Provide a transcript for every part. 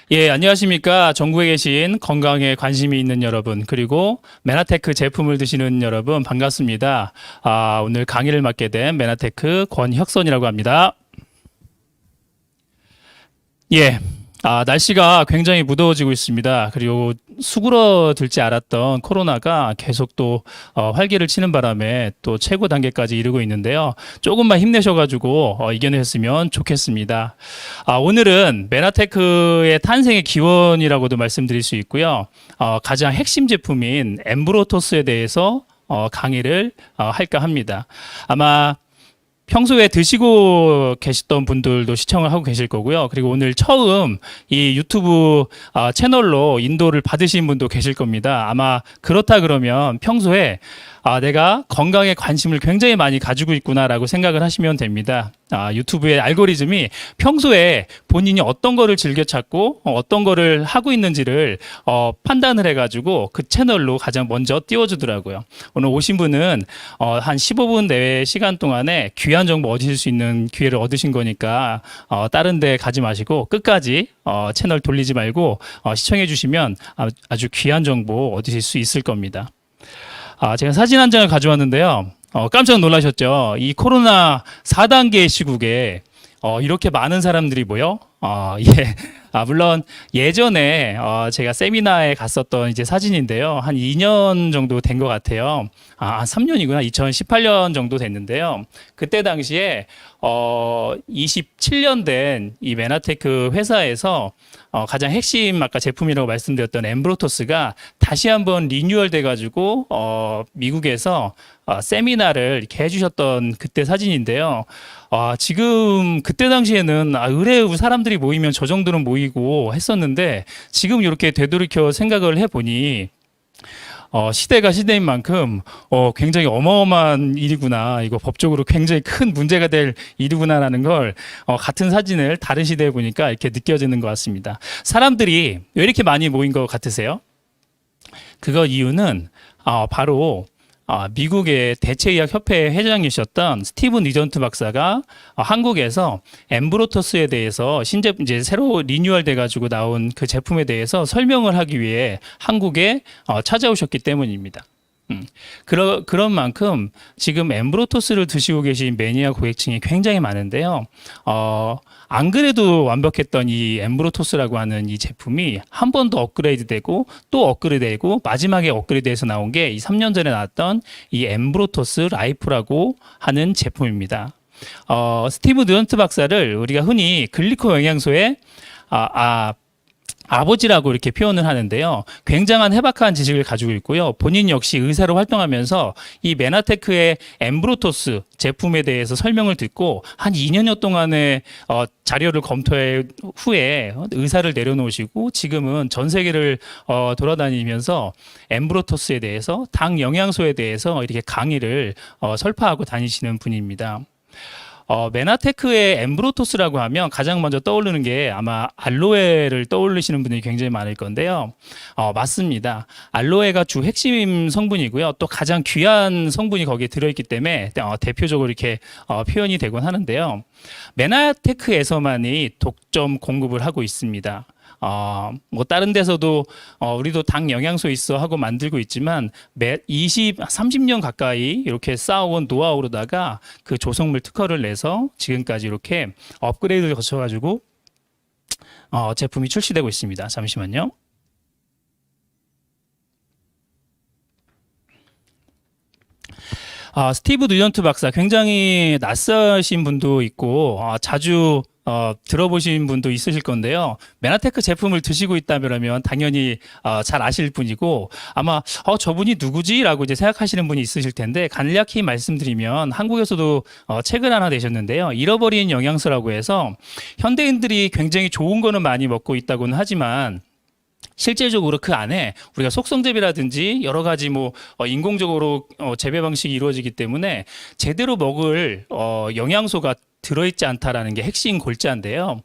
예, 안녕하십니까. 전국에 계신 건강에 관심이 있는 여러분, 그리고 메나테크 제품을 드시는 여러분, 반갑습니다. 오늘 강의를 맡게 된 메나테크 권혁선이라고 합니다. 예, 날씨가 굉장히 무더워지고 있습니다. 그리고 수그러들지 않았던 코로나가 계속 또 활기를 치는 바람에 또 최고 단계까지 이르고 있는데요. 조금만 힘내셔가지고 이겨내셨으면 좋겠습니다. 오늘은 메나테크의 탄생의 기원이라고도 말씀드릴 수 있고요. 가장 핵심 제품인 엠브로토스에 대해서 강의를 할까 합니다. 아마 평소에 드시고 계셨던 분들도 시청을 하고 계실 거고요. 그리고 오늘 처음 이 유튜브 채널로 인도를 받으신 분도 계실 겁니다. 아마 그렇다 그러면 평소에 내가 건강에 관심을 굉장히 많이 가지고 있구나라고 생각을 하시면 됩니다. 유튜브의 알고리즘이 평소에 본인이 어떤 거를 즐겨 찾고 어떤 거를 하고 있는지를 판단을 해가지고 그 채널로 가장 먼저 띄워주더라고요. 오늘 오신 분은 한 15분 내외 시간 동안에 귀한 정보 얻으실 수 있는 기회를 얻으신 거니까 다른 데 가지 마시고 끝까지 채널 돌리지 말고 시청해 주시면 아주 귀한 정보 얻으실 수 있을 겁니다. 제가 사진 한 장을 가져왔는데요. 깜짝 놀라셨죠? 이 코로나 4단계 시국에 이렇게 많은 사람들이 모여? 예. 물론 예전에 제가 세미나에 갔었던 이제 사진인데요. 한 2년 정도 된 것 같아요. 3년이구나. 2018년 정도 됐는데요. 그때 당시에 27년 된 이 메나테크 회사에서 가장 핵심 아까 제품이라고 말씀드렸던 엠브로토스가 다시 한번 리뉴얼 돼가지고 미국에서 세미나를 이렇게 해주셨던 그때 사진인데요. 지금 그때 당시에는 의뢰의 사람들이 모이면 저 정도는 모이고 했었는데 지금 이렇게 되돌이켜 생각을 해보니 시대가 시대인 만큼 굉장히 어마어마한 일이구나. 이거 법적으로 굉장히 큰 문제가 될 일이구나라는 걸 같은 사진을 다른 시대에 보니까 이렇게 느껴지는 것 같습니다. 사람들이 왜 이렇게 많이 모인 것 같으세요? 그거 이유는 바로 미국의 대체의학협회 회장이셨던 스티븐 리전트 박사가 한국에서 엠브로토스에 대해서 이제 새로 리뉴얼 돼가지고 나온 그 제품에 대해서 설명을 하기 위해 한국에 찾아오셨기 때문입니다. 그런 만큼 지금 엠브로토스를 드시고 계신 매니아 고객층이 굉장히 많은데요. 안 그래도 완벽했던 이 엠브로토스라고 하는 이 제품이 한 번 더 업그레이드 되고 또 업그레이드 되고 마지막에 업그레이드해서 나온 게 이 3년 전에 나왔던 이 엠브로토스 라이프라고 하는 제품입니다. 스티브 드런트 박사를 우리가 흔히 글리코 영양소의 아버지라고 이렇게 표현을 하는데요. 굉장한 해박한 지식을 가지고 있고요. 본인 역시 의사로 활동하면서 이 메나테크의 엠브로토스 제품에 대해서 설명을 듣고 한 2년여 동안의 자료를 검토한 후에 의사를 내려놓으시고 지금은 전 세계를 돌아다니면서 엠브로토스에 대해서 당 영양소에 대해서 이렇게 강의를 설파하고 다니시는 분입니다. 메나테크의 엠브로토스라고 하면 가장 먼저 떠오르는 게 아마 알로에를 떠올리시는 분들이 굉장히 많을 건데요. 맞습니다. 알로에가 주 핵심 성분이고요. 또 가장 귀한 성분이 거기에 들어있기 때문에 대표적으로 이렇게 표현이 되곤 하는데요. 메나테크에서만이 독점 공급을 하고 있습니다. 뭐 다른 데서도 우리도 당 영양소 있어 하고 만들고 있지만 30년 가까이 이렇게 쌓아온 노하우로다가 그 조성물 특허를 내서 지금까지 이렇게 업그레이드를 거쳐가지고 제품이 출시되고 있습니다. 잠시만요. 스티브 리전트 박사 굉장히 낯서신 분도 있고 자주 들어보신 분도 있으실 건데요. 메나테크 제품을 드시고 있다면 당연히 잘 아실 분이고 아마 저분이 누구지? 라고 이제 생각하시는 분이 있으실 텐데 간략히 말씀드리면 한국에서도 책을 하나 내셨는데요. 잃어버린 영양소라고 해서 현대인들이 굉장히 좋은 거는 많이 먹고 있다고는 하지만 실제적으로 그 안에 우리가 속성재배라든지 여러 가지 인공적으로 재배 방식이 이루어지기 때문에 제대로 먹을 영양소가 들어있지 않다라는 게 핵심 골자인데요.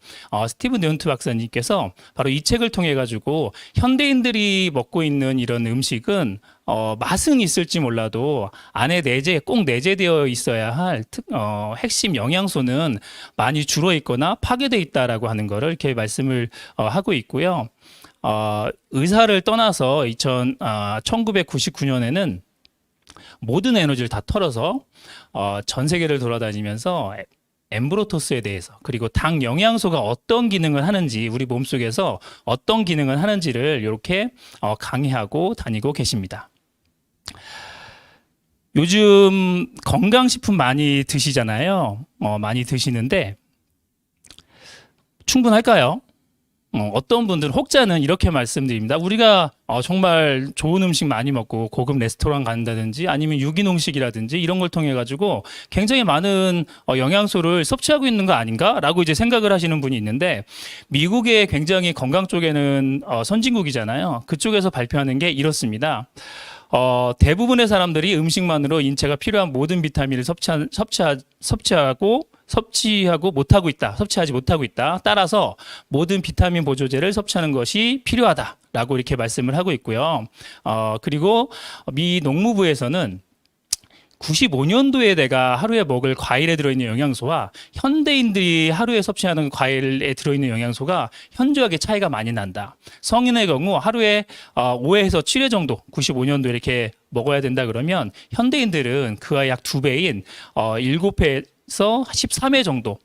스티브 뉴턴 박사님께서 바로 이 책을 통해 가지고 현대인들이 먹고 있는 이런 음식은 맛은 있을지 몰라도 안에 꼭 내재되어 있어야 할 핵심 영양소는 많이 줄어 있거나 파괴돼 있다라고 하는 거를 이렇게 말씀을 하고 있고요. 의사를 떠나서 1999년에는 모든 에너지를 다 털어서 전 세계를 돌아다니면서 엠브로토스에 대해서 그리고 당 영양소가 어떤 기능을 하는지 우리 몸속에서 어떤 기능을 하는지를 이렇게 강의하고 다니고 계십니다. 요즘 건강식품 많이 드시잖아요. 많이 드시는데 충분할까요? 어떤 분들은 혹자는 이렇게 말씀드립니다. 우리가 정말 좋은 음식 많이 먹고 고급 레스토랑 간다든지 아니면 유기농식이라든지 이런 걸 통해 가지고 굉장히 많은 영양소를 섭취하고 있는 거 아닌가라고 이제 생각을 하시는 분이 있는데 미국의 굉장히 건강 쪽에는 선진국이잖아요. 그쪽에서 발표하는 게 이렇습니다. 대부분의 사람들이 음식만으로 인체가 필요한 모든 비타민을 섭취하지 못하고 있다. 따라서 모든 비타민 보조제를 섭취하는 것이 필요하다라고 이렇게 말씀을 하고 있고요. 그리고 미 농무부에서는 95년도에 내가 하루에 먹을 과일에 들어있는 영양소와 현대인들이 하루에 섭취하는 과일에 들어있는 영양소가 현저하게 차이가 많이 난다. 성인의 경우 하루에 5회에서 7회 정도 95년도에 이렇게 먹어야 된다 그러면 현대인들은 그와 약 2배인 7회에서 13회 정도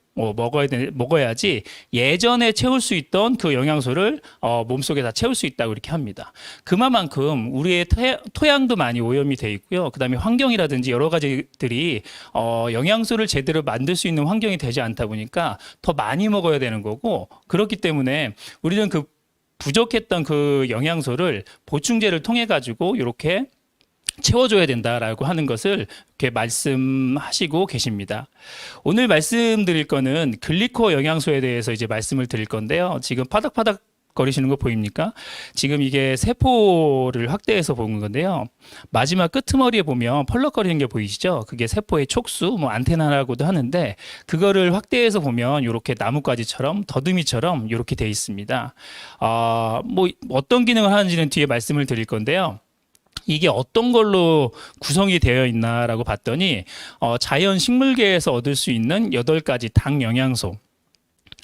먹어야지 예전에 채울 수 있던 그 영양소를 몸속에 다 채울 수 있다고 이렇게 합니다. 그만큼 우리의 토양도 많이 오염이 돼 있고요. 그다음에 환경이라든지 여러 가지들이 영양소를 제대로 만들 수 있는 환경이 되지 않다 보니까 더 많이 먹어야 되는 거고 그렇기 때문에 우리는 그 부족했던 그 영양소를 보충제를 통해 가지고 이렇게 채워줘야 된다라고 하는 것을 이렇게 말씀하시고 계십니다. 오늘 말씀드릴 거는 글리코 영양소에 대해서 이제 말씀을 드릴 건데요. 지금 파닥파닥 거리시는 거 보입니까? 지금 이게 세포를 확대해서 본 건데요. 마지막 끄트머리에 보면 펄럭거리는 게 보이시죠? 그게 세포의 촉수, 안테나라고도 하는데 그거를 확대해서 보면 이렇게 나뭇가지처럼 더듬이처럼 이렇게 돼 있습니다. 어떤 기능을 하는지는 뒤에 말씀을 드릴 건데요. 이게 어떤 걸로 구성이 되어 있나라고 봤더니 자연 식물계에서 얻을 수 있는 8가지 당 영양소,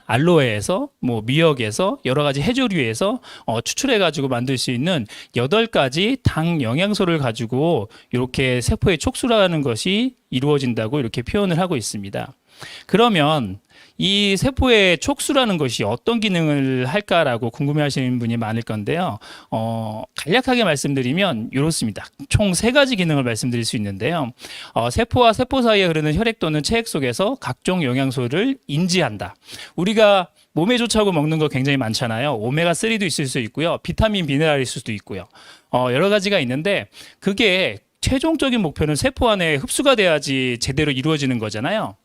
알로에에서 미역에서 여러 가지 해조류에서 추출해 가지고 만들 수 있는 8가지 당 영양소를 가지고 이렇게 세포의 촉수라는 것이 이루어진다고 이렇게 표현을 하고 있습니다. 그러면 이 세포의 촉수라는 것이 어떤 기능을 할까라고 궁금해하시는 분이 많을 건데요. 간략하게 말씀드리면 이렇습니다. 총 3가지 기능을 말씀드릴 수 있는데요. 세포와 세포 사이에 흐르는 혈액 또는 체액 속에서 각종 영양소를 인지한다. 우리가 몸에 좋다고 먹는 거 굉장히 많잖아요. 오메가3도 있을 수 있고요. 비타민, 미네랄일 수도 있고요. 여러 가지가 있는데 그게 최종적인 목표는 세포 안에 흡수가 돼야지 제대로 이루어지는 거잖아요.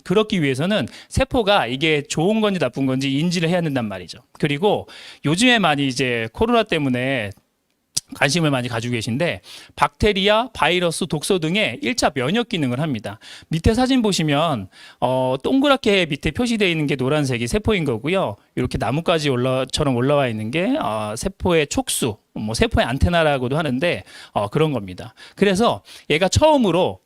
그렇기 위해서는 세포가 이게 좋은 건지 나쁜 건지 인지를 해야 된단 말이죠. 그리고 요즘에 많이 이제 코로나 때문에 관심을 많이 가지고 계신데 박테리아, 바이러스, 독소 등의 1차 면역 기능을 합니다. 밑에 사진 보시면 동그랗게 밑에 표시되어 있는 게 노란색이 세포인 거고요. 이렇게 나뭇가지처럼 올라와 있는 게 세포의 촉수, 세포의 안테나라고도 하는데 그런 겁니다. 그래서 얘가 처음으로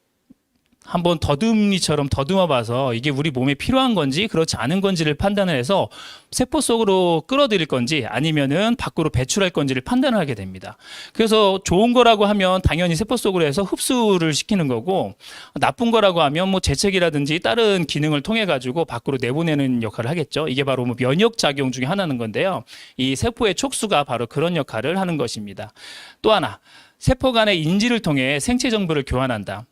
한번 더듬이처럼 더듬어 봐서 이게 우리 몸에 필요한 건지 그렇지 않은 건지를 판단을 해서 세포 속으로 끌어들일 건지 아니면은 밖으로 배출할 건지를 판단을 하게 됩니다. 그래서 좋은 거라고 하면 당연히 세포 속으로 해서 흡수를 시키는 거고 나쁜 거라고 하면 재책이라든지 다른 기능을 통해 가지고 밖으로 내보내는 역할을 하겠죠. 이게 바로 면역 작용 중에 하나는 건데요. 이 세포의 촉수가 바로 그런 역할을 하는 것입니다. 또 하나, 세포 간의 인지를 통해 생체 정보를 교환한다.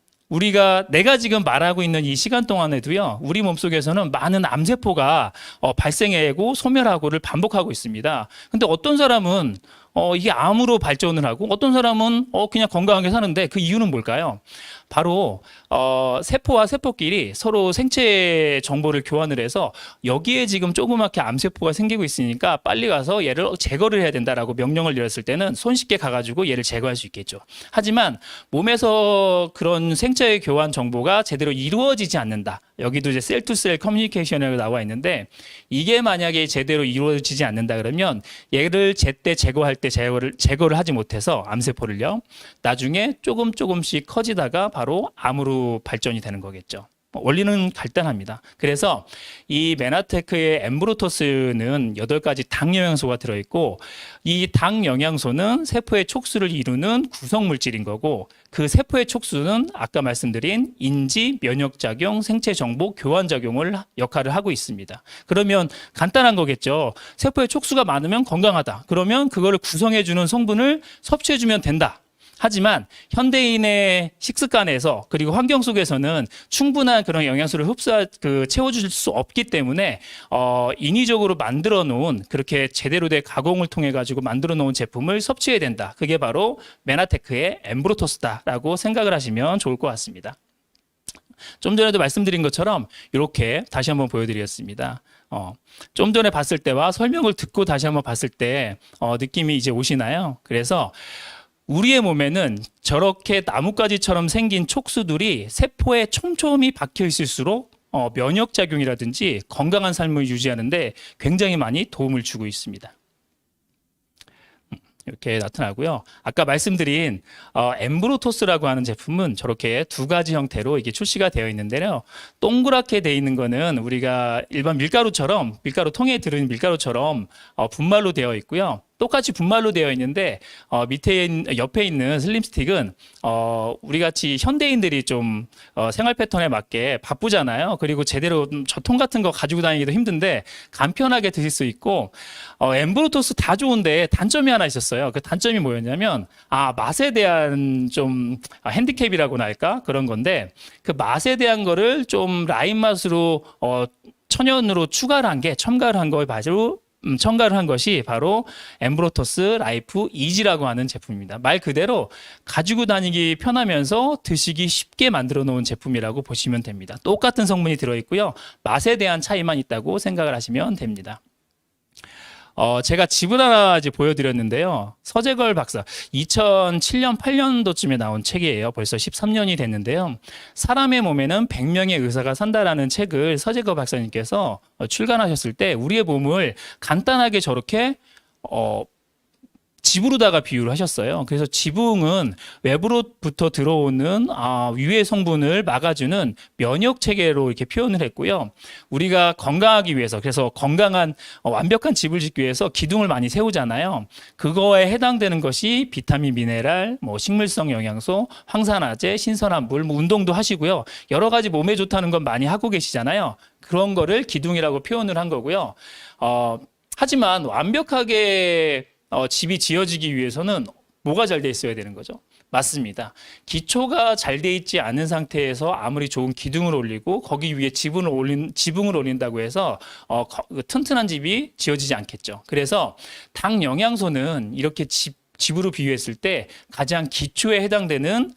내가 지금 말하고 있는 이 시간 동안에도요, 우리 몸속에서는 많은 암세포가 발생하고 소멸하고를 반복하고 있습니다. 근데 어떤 사람은 이게 암으로 발전을 하고 어떤 사람은 그냥 건강하게 사는데 그 이유는 뭘까요? 바로 세포와 세포끼리 서로 생체 정보를 교환을 해서 여기에 지금 조그맣게 암세포가 생기고 있으니까 빨리 가서 얘를 제거를 해야 된다라고 명령을 내렸을 때는 손쉽게 가가지고 얘를 제거할 수 있겠죠. 하지만 몸에서 그런 생체 교환 정보가 제대로 이루어지지 않는다. 여기도 이제 셀투셀 커뮤니케이션이라고 나와 있는데 이게 만약에 제대로 이루어지지 않는다 그러면 얘를 제때 제거할 때 제거를 하지 못해서 암세포를요. 나중에 조금씩 커지다가 바로 암으로 발전이 되는 거겠죠. 원리는 간단합니다. 그래서 이 메나테크의 엠브로토스는 8가지 당 영양소가 들어있고 이 당 영양소는 세포의 촉수를 이루는 구성 물질인 거고 그 세포의 촉수는 아까 말씀드린 인지, 면역작용, 생체정보, 교환작용을 역할을 하고 있습니다. 그러면 간단한 거겠죠. 세포의 촉수가 많으면 건강하다. 그러면 그거를 구성해주는 성분을 섭취해주면 된다. 하지만 현대인의 식습관에서 그리고 환경 속에서는 충분한 그런 영양소를 채워줄 수 없기 때문에 인위적으로 만들어 놓은 그렇게 제대로 된 가공을 통해 가지고 만들어 놓은 제품을 섭취해야 된다. 그게 바로 메나테크의 엠브로토스다라고 생각을 하시면 좋을 것 같습니다. 좀 전에도 말씀드린 것처럼 이렇게 다시 한번 보여드리겠습니다. 좀 전에 봤을 때와 설명을 듣고 다시 한번 봤을 때 느낌이 이제 오시나요? 그래서 우리의 몸에는 저렇게 나뭇가지처럼 생긴 촉수들이 세포에 촘촘히 박혀 있을수록 면역작용이라든지 건강한 삶을 유지하는데 굉장히 많이 도움을 주고 있습니다. 이렇게 나타나고요. 아까 말씀드린 엠브로토스라고 하는 제품은 저렇게 2가지 형태로 이게 출시가 되어 있는데요. 동그랗게 되어 있는 거는 우리가 일반 밀가루처럼 밀가루통에 들은 밀가루처럼 분말로 되어 있고요. 똑같이 분말로 되어 있는데 옆에 있는 슬림스틱은 우리 같이 현대인들이 좀 생활 패턴에 맞게 바쁘잖아요. 그리고 제대로 저통 같은 거 가지고 다니기도 힘든데 간편하게 드실 수 있고 엠브로토스 다 좋은데 단점이 하나 있었어요. 그 단점이 뭐였냐면 맛에 대한 좀 핸디캡이라고나 할까 그런 건데 그 맛에 대한 거를 좀 라임 맛으로 천연으로 첨가를 한 거에 바로 첨가를 한 것이 바로 엠브로토스 라이프 이지라고 하는 제품입니다. 말 그대로 가지고 다니기 편하면서 드시기 쉽게 만들어 놓은 제품이라고 보시면 됩니다. 똑같은 성분이 들어있고요. 맛에 대한 차이만 있다고 생각을 하시면 됩니다. 제가 집을 하나 이제 보여드렸는데요. 서재걸 박사 2007년 8년도쯤에 나온 책이에요. 벌써 13년이 됐는데요. 사람의 몸에는 100명의 의사가 산다라는 책을 서재걸 박사님께서 출간하셨을 때 우리의 몸을 간단하게 저렇게 지붕으로다가 비유를 하셨어요. 그래서 지붕은 외부로부터 들어오는 유해 성분을 막아주는 면역 체계로 이렇게 표현을 했고요. 우리가 건강하기 위해서 그래서 건강한 완벽한 집을 짓기 위해서 기둥을 많이 세우잖아요. 그거에 해당되는 것이 비타민, 미네랄, 식물성 영양소, 황산화제, 신선한 물, 운동도 하시고요. 여러 가지 몸에 좋다는 건 많이 하고 계시잖아요. 그런 거를 기둥이라고 표현을 한 거고요. 하지만 완벽하게 집이 지어지기 위해서는 뭐가 잘 돼 있어야 되는 거죠? 맞습니다. 기초가 잘 돼 있지 않은 상태에서 아무리 좋은 기둥을 올리고 거기 위에 지붕을 올린다고 해서 튼튼한 집이 지어지지 않겠죠. 그래서 당 영양소는 이렇게 집으로 비유했을 때 가장 기초에 해당되는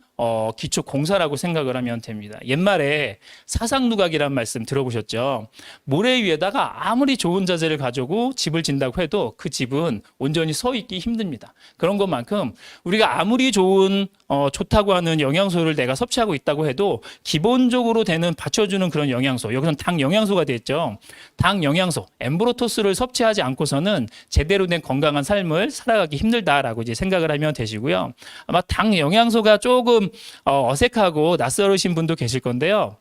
기초 공사라고 생각을 하면 됩니다. 옛말에 사상누각이라는 말씀 들어보셨죠? 모래 위에다가 아무리 좋은 자재를 가지고 집을 짓는다고 해도 그 집은 온전히 서 있기 힘듭니다. 그런 것만큼 우리가 아무리 좋다고 하는 영양소를 내가 섭취하고 있다고 해도 기본적으로 받쳐주는 그런 영양소, 여기서는 당 영양소가 되겠죠. 당 영양소, 엠브로토스를 섭취하지 않고서는 제대로 된 건강한 삶을 살아가기 힘들다라고 이제 생각을 하면 되시고요. 아마 당 영양소가 조금 어색하고 낯설으신 분도 계실 건데요.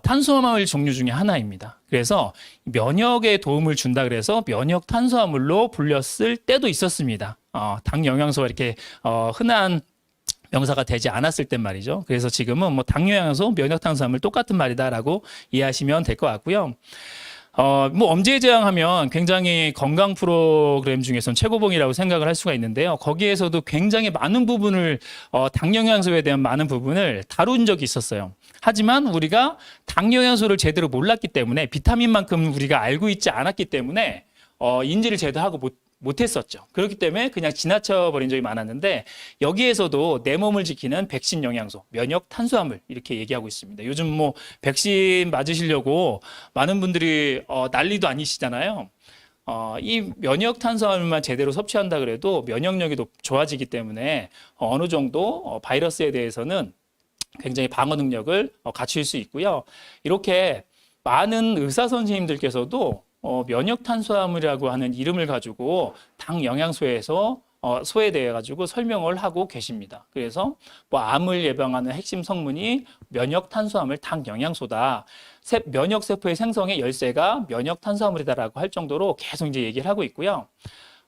탄수화물 종류 중에 하나입니다. 그래서 면역에 도움을 준다 그래서 면역 탄수화물로 불렸을 때도 있었습니다. 당 영양소가 이렇게 흔한 명사가 되지 않았을 땐 말이죠. 그래서 지금은 당 영양소, 면역 탄수화물 똑같은 말이다라고 이해하시면 될 것 같고요. 엄지제왕하면 굉장히 건강 프로그램 중에서는 최고봉이라고 생각을 할 수가 있는데요. 거기에서도 굉장히 많은 부분을, 당 영양소에 대한 많은 부분을 다룬 적이 있었어요. 하지만 우리가 당 영양소를 제대로 몰랐기 때문에 비타민만큼 우리가 알고 있지 않았기 때문에, 인지를 제대로 하고 못했었죠. 그렇기 때문에 그냥 지나쳐버린 적이 많았는데 여기에서도 내 몸을 지키는 백신 영양소, 면역 탄수화물 이렇게 얘기하고 있습니다. 요즘 백신 맞으시려고 많은 분들이 난리도 아니시잖아요. 이 면역 탄수화물만 제대로 섭취한다 그래도 면역력이 좋아지기 때문에 어느 정도 바이러스에 대해서는 굉장히 방어 능력을 갖출 수 있고요. 이렇게 많은 의사 선생님들께서도 면역 탄수화물이라고 하는 이름을 가지고 당 영양소에서 소에 대해 가지고 설명을 하고 계십니다. 그래서 뭐 암을 예방하는 핵심 성분이 면역 탄수화물 당 영양소다. 면역 세포의 생성의 열쇠가 면역 탄수화물이다라고 할 정도로 계속 이제 얘기를 하고 있고요.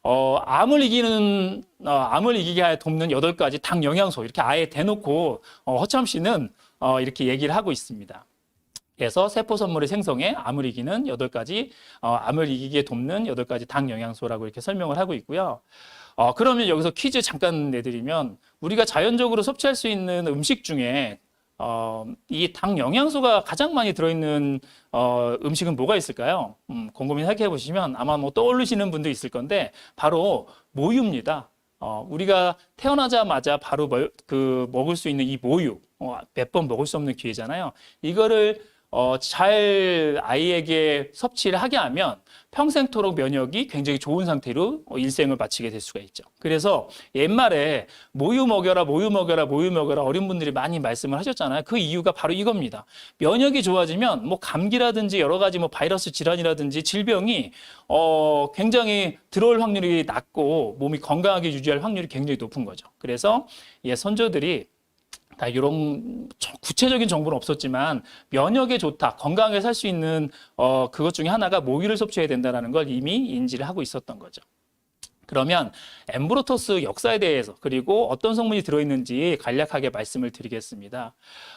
암을 이기게 돕는 8가지 당 영양소 이렇게 아예 대놓고 허참씨는 이렇게 얘기를 하고 있습니다. 그래서 세포 선물의 생성에 암을 이기는 8가지, 암을 이기게 돕는 8가지 당 영양소라고 이렇게 설명을 하고 있고요. 그러면 여기서 퀴즈 잠깐 내드리면 우리가 자연적으로 섭취할 수 있는 음식 중에 이 당 영양소가 가장 많이 들어있는 음식은 뭐가 있을까요? 곰곰이 생각해 보시면 아마 뭐 떠올리시는 분도 있을 건데 바로 모유입니다. 우리가 태어나자마자 바로 먹을 수 있는 이 모유, 몇 번 먹을 수 없는 기회잖아요. 이거를 잘 아이에게 섭취를 하게 하면 평생토록 면역이 굉장히 좋은 상태로 일생을 마치게 될 수가 있죠. 그래서 옛말에 모유 먹여라, 모유 먹여라, 모유 먹여라 어른분들이 많이 말씀을 하셨잖아요. 그 이유가 바로 이겁니다. 면역이 좋아지면 뭐 감기라든지 여러 가지 뭐 바이러스 질환이라든지 질병이 굉장히 들어올 확률이 낮고 몸이 건강하게 유지할 확률이 굉장히 높은 거죠. 그래서 선조들이 다 이런 구체적인 정보는 없었지만 면역에 좋다, 건강하게 살 수 있는 그것 중에 하나가 모유를 섭취해야 된다는 걸 이미 인지를 하고 있었던 거죠. 그러면 엠브로토스 역사에 대해서 그리고 어떤 성분이 들어있는지 간략하게 말씀을 드리겠습니다.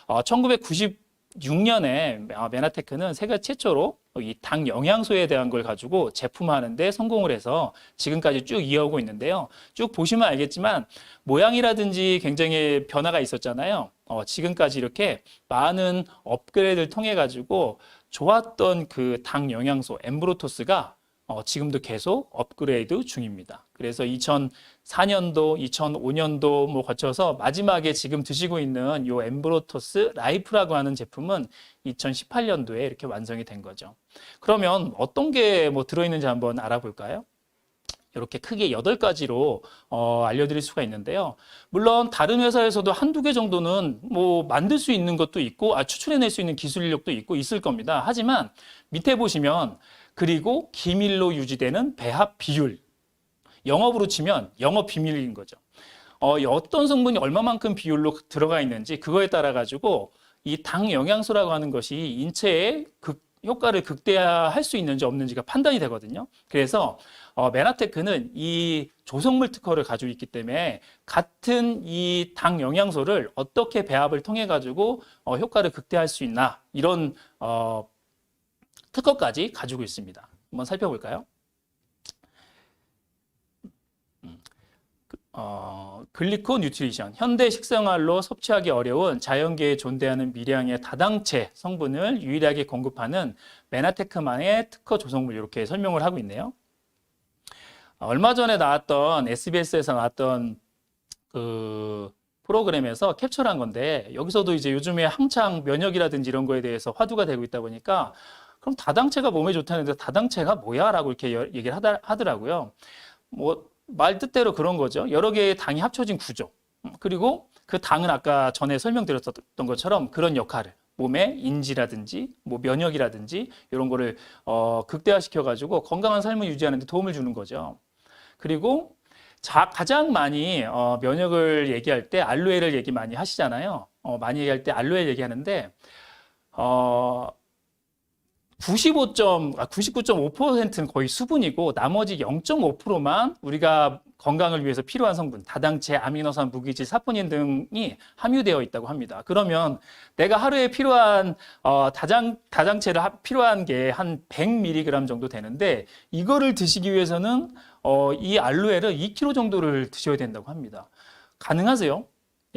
1996년에 메나테크는 세계 최초로 이 당 영양소에 대한 걸 가지고 제품화하는데 성공을 해서 지금까지 쭉 이어오고 있는데요. 쭉 보시면 알겠지만 모양이라든지 굉장히 변화가 있었잖아요. 지금까지 이렇게 많은 업그레이드를 통해 가지고 좋았던 그 당 영양소 엠브로토스가 지금도 계속 업그레이드 중입니다. 그래서 2004년도, 2005년도 뭐 거쳐서 마지막에 지금 드시고 있는 이 엠브로토스 라이프라고 하는 제품은 2018년도에 이렇게 완성이 된 거죠. 그러면 어떤 게 뭐 들어있는지 한번 알아볼까요? 이렇게 크게 8가지로 알려드릴 수가 있는데요. 물론 다른 회사에서도 한두 개 정도는 뭐 만들 수 있는 것도 있고 추출해낼 수 있는 기술 인력도 있고 있을 겁니다. 하지만 밑에 보시면 그리고 기밀로 유지되는 배합 비율, 영업으로 치면 영업 비밀인 거죠. 어떤 성분이 얼마만큼 비율로 들어가 있는지 그거에 따라 가지고 이 당 영양소라고 하는 것이 인체에 효과를 극대화할 수 있는지 없는지가 판단이 되거든요. 그래서 메나테크는 이 조성물 특허를 가지고 있기 때문에 같은 이 당 영양소를 어떻게 배합을 통해 가지고 효과를 극대화할 수 있나 이런 특허까지 가지고 있습니다. 한번 살펴볼까요? 글리코 뉴트리션, 현대 식생활로 섭취하기 어려운 자연계에 존재하는 미량의 다당체 성분을 유일하게 공급하는 메나테크만의 특허 조성물 이렇게 설명을 하고 있네요. 얼마 전에 나왔던 SBS에서 나왔던 그 프로그램에서 캡처를 한 건데 여기서도 이제 요즘에 한창 면역이라든지 이런 거에 대해서 화두가 되고 있다 보니까 그럼 다당체가 몸에 좋다는데 다당체가 뭐야? 라고 이렇게 얘기를 하더라고요. 뭐 말 뜻대로 그런 거죠. 여러 개의 당이 합쳐진 구조. 그리고 그 당은 아까 전에 설명드렸던 것처럼 그런 역할을 몸의 인지라든지 뭐 면역이라든지 이런 거를 극대화시켜 가지고 건강한 삶을 유지하는 데 도움을 주는 거죠. 그리고 가장 많이 면역을 얘기할 때 알로에를 얘기 많이 하시잖아요. 많이 얘기할 때 알로에 얘기하는데 99.5%는 거의 수분이고 나머지 0.5%만 우리가 건강을 위해서 필요한 성분, 다당체, 아미노산, 무기질, 사포닌 등이 함유되어 있다고 합니다. 그러면 내가 하루에 필요한 다당체를 필요한 게 한 100mg 정도 되는데 이거를 드시기 위해서는 이 알로에를 2kg 정도를 드셔야 된다고 합니다. 가능하세요?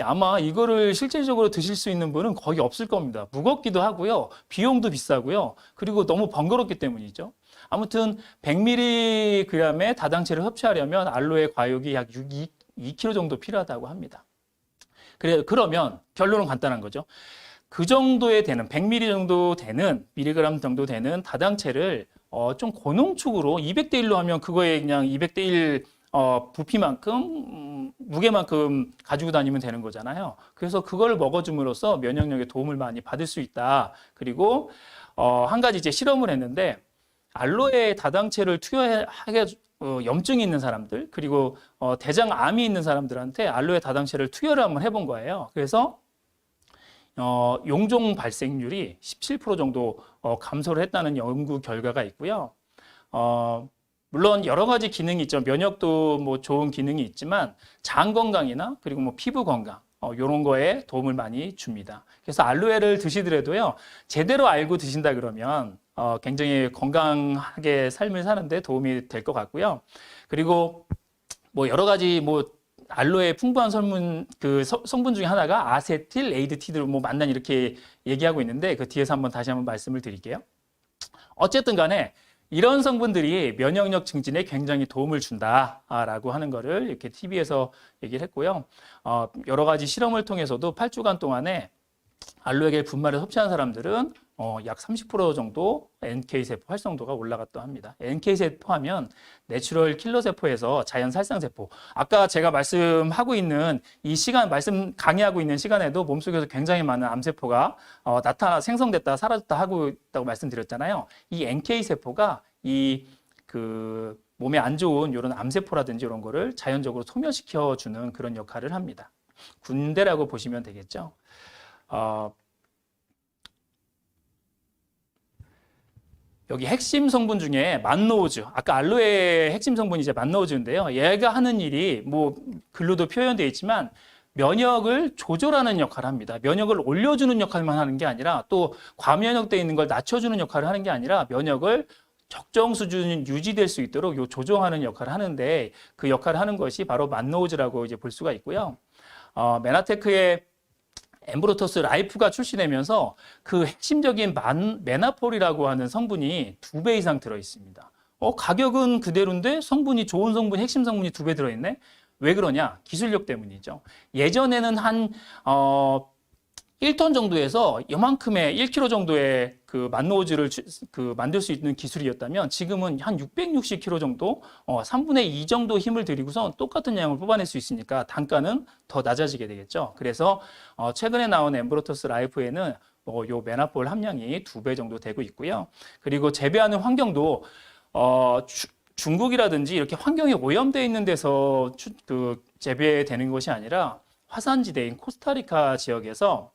아마 이거를 실질적으로 드실 수 있는 분은 거의 없을 겁니다. 무겁기도 하고요. 비용도 비싸고요. 그리고 너무 번거롭기 때문이죠. 아무튼 100mg의 다당체를 섭취하려면 알로에 과육이 약 2kg 정도 필요하다고 합니다. 그러면 결론은 간단한 거죠. 그 정도에 되는 100mg 정도 되는 미리그램 정도 되는 다당체를 좀 고농축으로 200대 1로 하면 그거에 그냥 200대 1 부피만큼 무게만큼 가지고 다니면 되는 거잖아요. 그래서 그걸 먹어줌으로써 면역력에 도움을 많이 받을 수 있다. 그리고 한 가지 이제 실험을 했는데 알로에 다당체를 투여하게 염증이 있는 사람들 그리고 대장암이 있는 사람들한테 알로에 다당체를 투여를 한번 해본 거예요. 그래서 용종 발생률이 17% 정도 감소를 했다는 연구 결과가 있고요. 물론 여러 가지 기능이 있죠. 면역도 뭐 좋은 기능이 있지만 장 건강이나 그리고 뭐 피부 건강 이런 거에 도움을 많이 줍니다. 그래서 알로에를 드시더라도요, 제대로 알고 드신다 그러면 굉장히 건강하게 삶을 사는데 도움이 될 것 같고요. 그리고 뭐 여러 가지 뭐 알로에 풍부한 성분 중에 하나가 아세틸 에이드티드로 뭐 만난 이렇게 얘기하고 있는데 그 뒤에서 다시 한번 말씀을 드릴게요. 어쨌든 간에 이런 성분들이 면역력 증진에 굉장히 도움을 준다라고 하는 거를 이렇게 TV에서 얘기를 했고요. 여러 가지 실험을 통해서도 8주간 동안에 알로에겔 분말을 섭취한 사람들은 약 30% 정도 NK세포 활성도가 올라갔다고 합니다. NK세포 하면 내추럴 킬러 세포에서 자연 살상 세포. 아까 제가 말씀하고 있는 이 시간, 말씀 강의하고 있는 시간에도 몸속에서 굉장히 많은 암세포가 생성됐다, 사라졌다 하고 있다고 말씀드렸잖아요. 이 NK세포가 몸에 안 좋은 이런 암세포라든지 이런 거를 자연적으로 소멸시켜주는 그런 역할을 합니다. 군대라고 보시면 되겠죠. 여기 핵심 성분 중에 만노우즈, 아까 알로에의 핵심 성분이 이제 만노우즈인데요. 얘가 하는 일이 뭐 글로도 표현되어 있지만 면역을 조절하는 역할을 합니다. 면역을 올려주는 역할만 하는 게 아니라 또 과면역되어 있는 걸 낮춰주는 역할을 하는 게 아니라 면역을 적정 수준 유지될 수 있도록 조정하는 역할을 하는데 그 역할을 하는 것이 바로 만노우즈라고 이제 볼 수가 있고요. 메나테크의 엠브로토스 라이프가 출시되면서 그 핵심적인 메나폴이라고 하는 성분이 2배 이상 들어 있습니다. 가격은 그대로인데 성분이 좋은 성분, 핵심 성분이 2배 들어 있네. 왜 그러냐? 기술력 때문이죠. 예전에는 한 1톤 정도에서 이만큼의 1kg 정도의 그 만노우즈를 만들 수 있는 기술이었다면 지금은 한 660kg 정도, 3분의 2 정도 힘을 들이고서 똑같은 양을 뽑아낼 수 있으니까 단가는 더 낮아지게 되겠죠. 그래서 최근에 나온 엠브로토스 라이프에는 요 메나폴 함량이 2배 정도 되고 있고요. 그리고 재배하는 환경도 중국이라든지 이렇게 환경이 오염되어 있는 데서 재배되는 것이 아니라 화산지대인 코스타리카 지역에서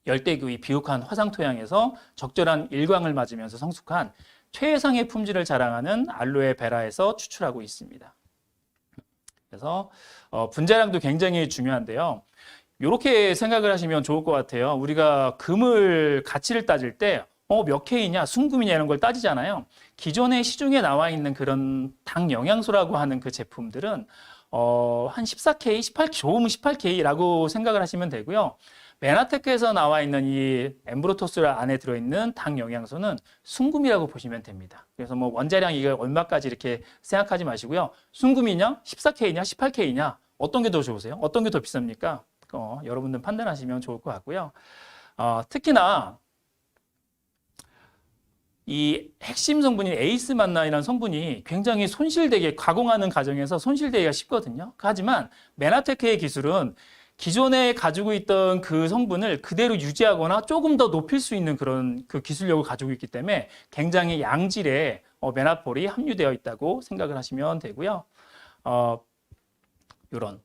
열대기후 비옥한 화상 토양에서 적절한 일광을 맞으면서 성숙한 최상의 품질을 자랑하는 알로에 베라에서 추출하고 있습니다. 그래서 분자량도 굉장히 중요한데요. 이렇게 생각을 하시면 좋을 것 같아요. 우리가 금을 가치를 따질 때 몇 K냐, 순금이냐 이런 걸 따지잖아요. 기존에 시중에 나와 있는 그런 당 영양소라고 하는 그 제품들은 한 14K, 18K, 좋으면 18K라고 생각을 하시면 되고요. 메나테크에서 나와 있는 이 엠브로토스 안에 들어있는 당 영양소는 순금이라고 보시면 됩니다. 그래서 뭐 원자량 이게 얼마까지 이렇게 생각하지 마시고요. 순금이냐, 14K냐, 18K냐, 어떤 게 더 좋으세요? 어떤 게 더 비쌉니까? 여러분들 판단하시면 좋을 것 같고요. 특히나 이 핵심 성분인 에이스 만나이라는 성분이 굉장히 손실되게 가공하는 과정에서 손실되기가 쉽거든요. 하지만 메나테크의 기술은 기존에 가지고 있던 그 성분을 그대로 유지하거나 조금 더 높일 수 있는 그런 그 기술력을 가지고 있기 때문에 굉장히 양질의 메나폴이 함유되어 있다고 생각을 하시면 되고요. 이런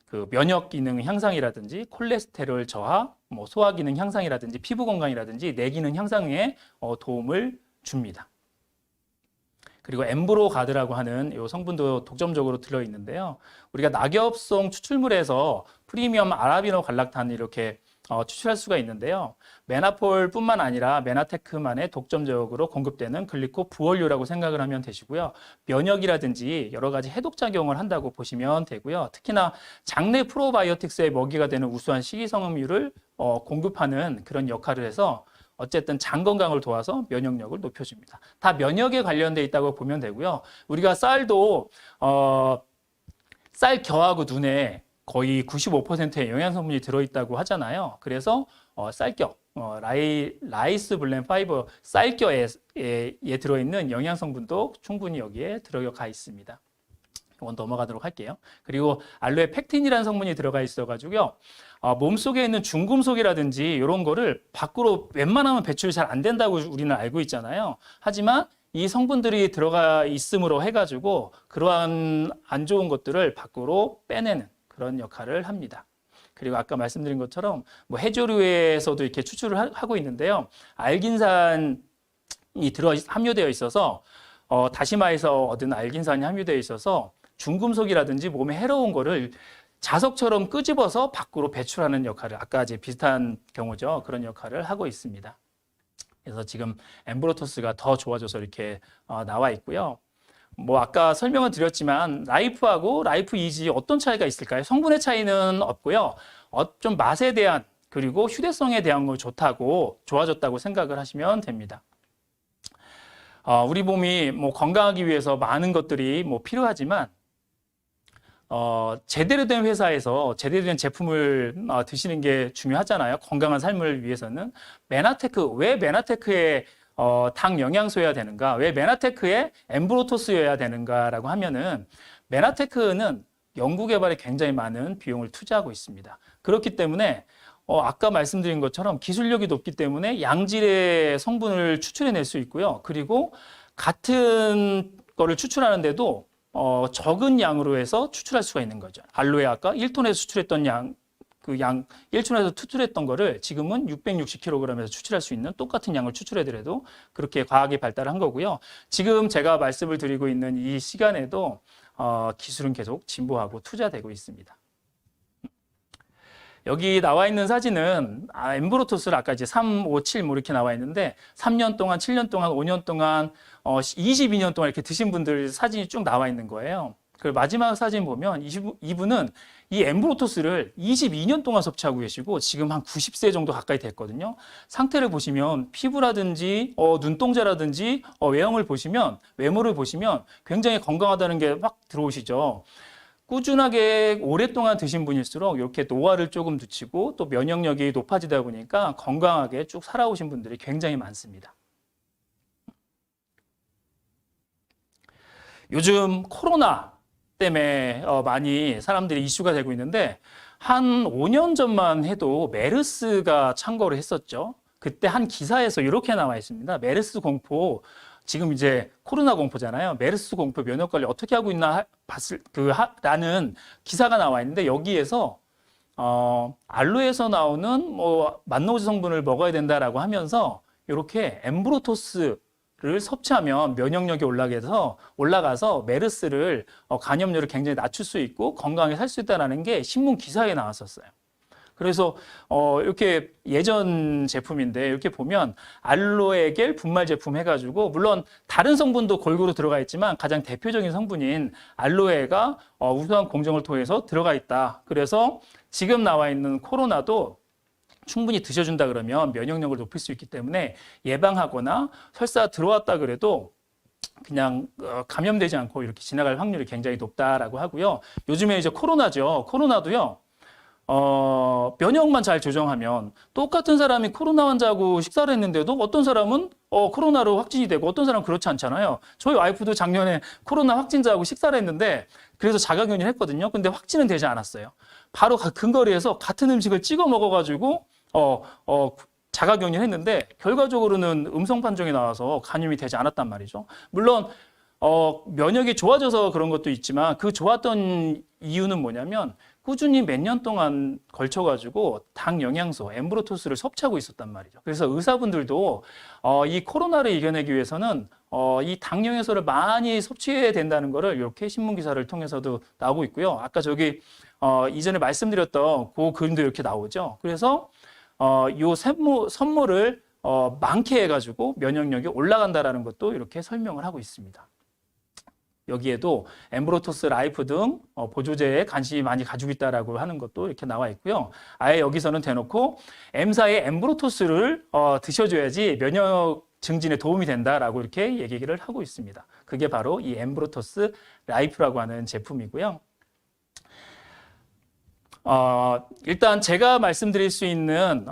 그 면역 기능 향상이라든지 콜레스테롤 저하, 뭐 소화 기능 향상이라든지 피부 건강이라든지 뇌 기능 향상에 도움을 줍니다. 그리고 엠브로가드라고 하는 이 성분도 독점적으로 들어있는데요. 우리가 낙엽성 추출물에서 프리미엄 아라비노 갈락탄 이렇게 추출할 수가 있는데요. 메나폴뿐만 아니라 메나테크만의 독점적으로 공급되는 글리코 부원료라고 생각을 하면 되시고요. 면역이라든지 여러 가지 해독작용을 한다고 보시면 되고요. 특히나 장내 프로바이오틱스의 먹이가 되는 우수한 식이섬유를 공급하는 그런 역할을 해서 어쨌든 장 건강을 도와서 면역력을 높여줍니다. 다 면역에 관련돼 있다고 보면 되고요. 우리가 쌀도 쌀 겨하고 눈에 거의 95%의 영양성분이 들어있다고 하잖아요. 그래서 쌀겨, 라이스 블렌 파이버 쌀겨에 들어있는 영양성분도 충분히 여기에 들어가 있습니다. 이건 넘어가도록 할게요. 그리고 알로에 펙틴이라는 성분이 들어가 있어가지고요. 몸속에 있는 중금속이라든지 이런 거를 밖으로 웬만하면 배출이 잘 안 된다고 우리는 알고 있잖아요. 하지만 이 성분들이 들어가 있음으로 해가지고 그러한 안 좋은 것들을 밖으로 빼내는 그런 역할을 합니다. 그리고 아까 말씀드린 것처럼 뭐 해조류에서도 이렇게 추출을 하고 있는데요. 알긴산이 함유되어 있어서 다시마에서 얻은 알긴산이 함유되어 있어서 중금속이라든지 몸에 해로운 거를 자석처럼 끄집어서 밖으로 배출하는 역할을 아까 이제 비슷한 경우죠. 그런 역할을 하고 있습니다. 그래서 지금 엠브로토스가 더 좋아져서 이렇게 나와 있고요. 뭐 아까 설명을 드렸지만 라이프하고 라이프 이지 어떤 차이가 있을까요? 성분의 차이는 없고요. 좀 맛에 대한 그리고 휴대성에 대한 걸 좋아졌다고 생각을 하시면 됩니다. 우리 몸이 뭐 건강하기 위해서 많은 것들이 뭐 필요하지만 제대로 된 회사에서 제대로 된 제품을 드시는 게 중요하잖아요. 건강한 삶을 위해서는. 왜 메나테크에 당 영양소여야 되는가? 왜 메나테크에 엠브로토스여야 되는가라고 하면은 메나테크는 연구 개발에 굉장히 많은 비용을 투자하고 있습니다. 그렇기 때문에 아까 말씀드린 것처럼 기술력이 높기 때문에 양질의 성분을 추출해낼 수 있고요. 그리고 같은 거를 추출하는데도 적은 양으로 해서 추출할 수가 있는 거죠. 알로에 아까 1톤에서 추출했던 그 1톤에서 추출했던 거를 지금은 660kg에서 추출할 수 있는 똑같은 양을 추출해더라도 그렇게 과학이 발달한 거고요. 지금 제가 말씀을 드리고 있는 이 시간에도 기술은 계속 진보하고 투자되고 있습니다. 여기 나와 있는 사진은 엠브로토스를 아까 이제 3, 5, 7 뭐 이렇게 나와 있는데 3년 동안, 7년 동안, 5년 동안, 22년 동안 이렇게 드신 분들 사진이 쭉 나와 있는 거예요. 그 마지막 사진 보면 이분은 이 엠브로토스를 22년 동안 섭취하고 계시고 지금 한 90세 정도 가까이 됐거든요. 상태를 보시면 피부라든지 눈동자라든지 외모를 보시면 굉장히 건강하다는 게 확 들어오시죠. 꾸준하게 오랫동안 드신 분일수록 이렇게 노화를 조금 늦추고 또 면역력이 높아지다 보니까 건강하게 쭉 살아오신 분들이 굉장히 많습니다. 요즘 코로나 때문에 많이 사람들이 이슈가 되고 있는데 한 5년 전만 해도 메르스가 창궐을 했었죠. 그때 한 기사에서 이렇게 나와 있습니다. 메르스 공포, 지금 이제 코로나 공포잖아요. 메르스 공포 면역 관리 어떻게 하고 있나 라는 기사가 나와 있는데 여기에서 알로에서 나오는 뭐 만노지 성분을 먹어야 된다라고 하면서 이렇게 엠브로토스를 섭취하면 면역력이 올라가서 메르스를 감염률을 굉장히 낮출 수 있고 건강하게 살 수 있다는 게 신문 기사에 나왔었어요. 그래서 이렇게 예전 제품인데 이렇게 보면 알로에겔 분말 제품 해가지고 물론 다른 성분도 골고루 들어가 있지만 가장 대표적인 성분인 알로에가 우수한 공정을 통해서 들어가 있다. 그래서 지금 나와 있는 코로나도 충분히 드셔준다 그러면 면역력을 높일 수 있기 때문에 예방하거나 설사 들어왔다 그래도 그냥 감염되지 않고 이렇게 지나갈 확률이 굉장히 높다라고 하고요. 요즘에 이제 코로나죠. 코로나도요. 면역만 잘 조정하면 똑같은 사람이 코로나 환자하고 식사를 했는데도 어떤 사람은 코로나로 확진이 되고 어떤 사람은 그렇지 않잖아요. 저희 와이프도 작년에 코로나 확진자하고 식사를 했는데 그래서 자가격리를 했거든요. 근데 확진은 되지 않았어요. 바로 근거리에서 같은 음식을 찍어 먹어가지고 자가격리를 했는데 결과적으로는 음성 판정이 나와서 감염이 되지 않았단 말이죠. 물론 면역이 좋아져서 그런 것도 있지만 그 좋았던 이유는 뭐냐면 꾸준히 몇 년 동안 걸쳐가지고 당 영양소, 엠브로토스를 섭취하고 있었단 말이죠. 그래서 의사분들도 이 코로나를 이겨내기 위해서는 이 당 영양소를 많이 섭취해야 된다는 거를 이렇게 신문 기사를 통해서도 나오고 있고요. 아까 저기 이전에 말씀드렸던 그 그림도 이렇게 나오죠. 그래서 요 선물을 많게 해가지고 면역력이 올라간다라는 것도 이렇게 설명을 하고 있습니다. 여기에도 엠브로토스 라이프 등 보조제에 관심이 많이 가지고 있다라고 하는 것도 이렇게 나와 있고요. 아예 여기서는 대놓고 M사의 엠브로토스를 드셔줘야지 면역 증진에 도움이 된다라고 이렇게 얘기를 하고 있습니다. 그게 바로 이 엠브로토스 라이프라고 하는 제품이고요. 일단 제가 말씀드릴 수 있는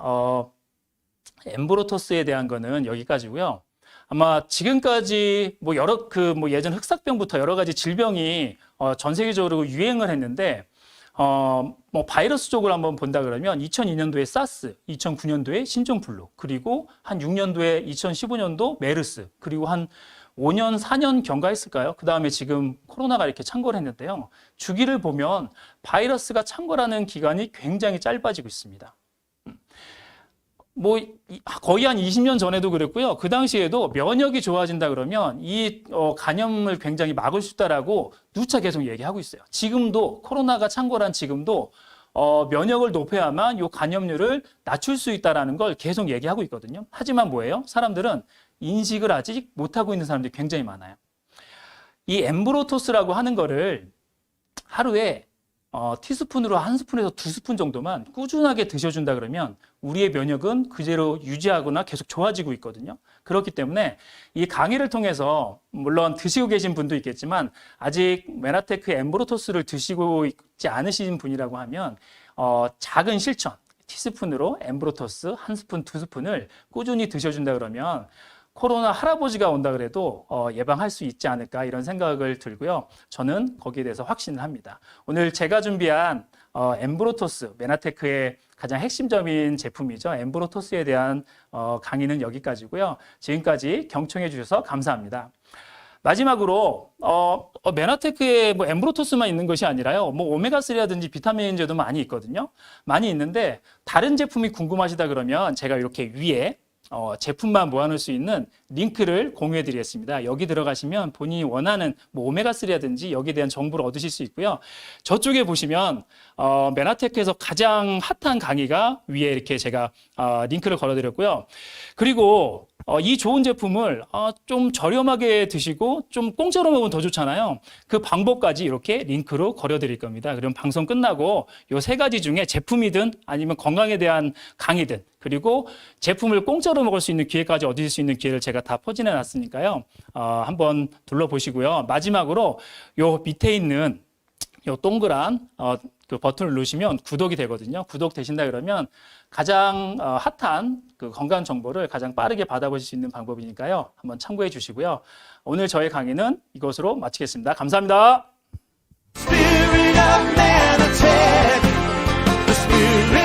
엠브로토스에 대한 거는 여기까지고요. 아마 지금까지 뭐 뭐 예전 흑사병부터 여러 가지 질병이 전 세계적으로 유행을 했는데 뭐 바이러스 쪽으로 한번 본다 그러면 2002년도에 사스, 2009년도에 신종플루, 그리고 한 6년도에 2015년도 메르스, 그리고 한 5년, 4년 경과했을까요? 그 다음에 지금 코로나가 이렇게 창궐 했는데요. 주기를 보면 바이러스가 창궐하는 기간이 굉장히 짧아지고 있습니다. 뭐 거의 한 20년 전에도 그랬고요. 그 당시에도 면역이 좋아진다 그러면 이 감염을 굉장히 막을 수 있다라고 누차 계속 얘기하고 있어요. 지금도 코로나가 창궐한 지금도 면역을 높여야만 이 감염률을 낮출 수 있다라는 걸 계속 얘기하고 있거든요. 하지만 뭐예요? 사람들은 인식을 아직 못하고 있는 사람들이 굉장히 많아요. 이 엠브로토스라고 하는 거를 하루에 티스푼으로 1스푼에서 2스푼 정도만 꾸준하게 드셔준다 그러면 우리의 면역은 그대로 유지하거나 계속 좋아지고 있거든요. 그렇기 때문에 이 강의를 통해서 물론 드시고 계신 분도 있겠지만 아직 메나테크 엠브로토스를 드시고 있지 않으신 분이라고 하면 작은 실천, 티스푼으로 엠브로토스 1스푼, 2스푼을 꾸준히 드셔준다 그러면 코로나 할아버지가 온다 그래도 예방할 수 있지 않을까 이런 생각을 들고요. 저는 거기에 대해서 확신을 합니다. 오늘 제가 준비한 엠브로토스, 메나테크의 가장 핵심적인 제품이죠. 엠브로토스에 대한 강의는 여기까지고요. 지금까지 경청해 주셔서 감사합니다. 마지막으로 메나테크에 뭐 엠브로토스만 있는 것이 아니라요. 뭐 오메가3라든지 비타민제도 많이 있거든요. 많이 있는데 다른 제품이 궁금하시다 그러면 제가 이렇게 위에 제품만 모아놓을 수 있는 링크를 공유해 드리겠습니다. 여기 들어가시면 본인이 원하는 뭐 오메가3라든지 여기에 대한 정보를 얻으실 수 있고요. 저쪽에 보시면 메나테크에서 가장 핫한 강의가 위에 이렇게 제가 링크를 걸어 드렸고요. 그리고 이 좋은 제품을 좀 저렴하게 드시고 좀 공짜로 먹으면 더 좋잖아요. 그 방법까지 이렇게 링크로 걸어 드릴 겁니다. 그럼 방송 끝나고 이 3가지 중에 제품이든 아니면 건강에 대한 강의든 그리고 제품을 공짜로 먹을 수 있는 기회까지 얻으실 수 있는 기회를 제가 다 포진해 놨으니까요. 한번 둘러보시고요. 마지막으로 요 밑에 있는 요 동그란 그 버튼을 누르시면 구독이 되거든요. 구독 되신다 그러면 가장 핫한 그 건강 정보를 가장 빠르게 받아보실 수 있는 방법이니까요. 한번 참고해 주시고요. 오늘 저의 강의는 이것으로 마치겠습니다. 감사합니다. Spirit of Manatech, the spirit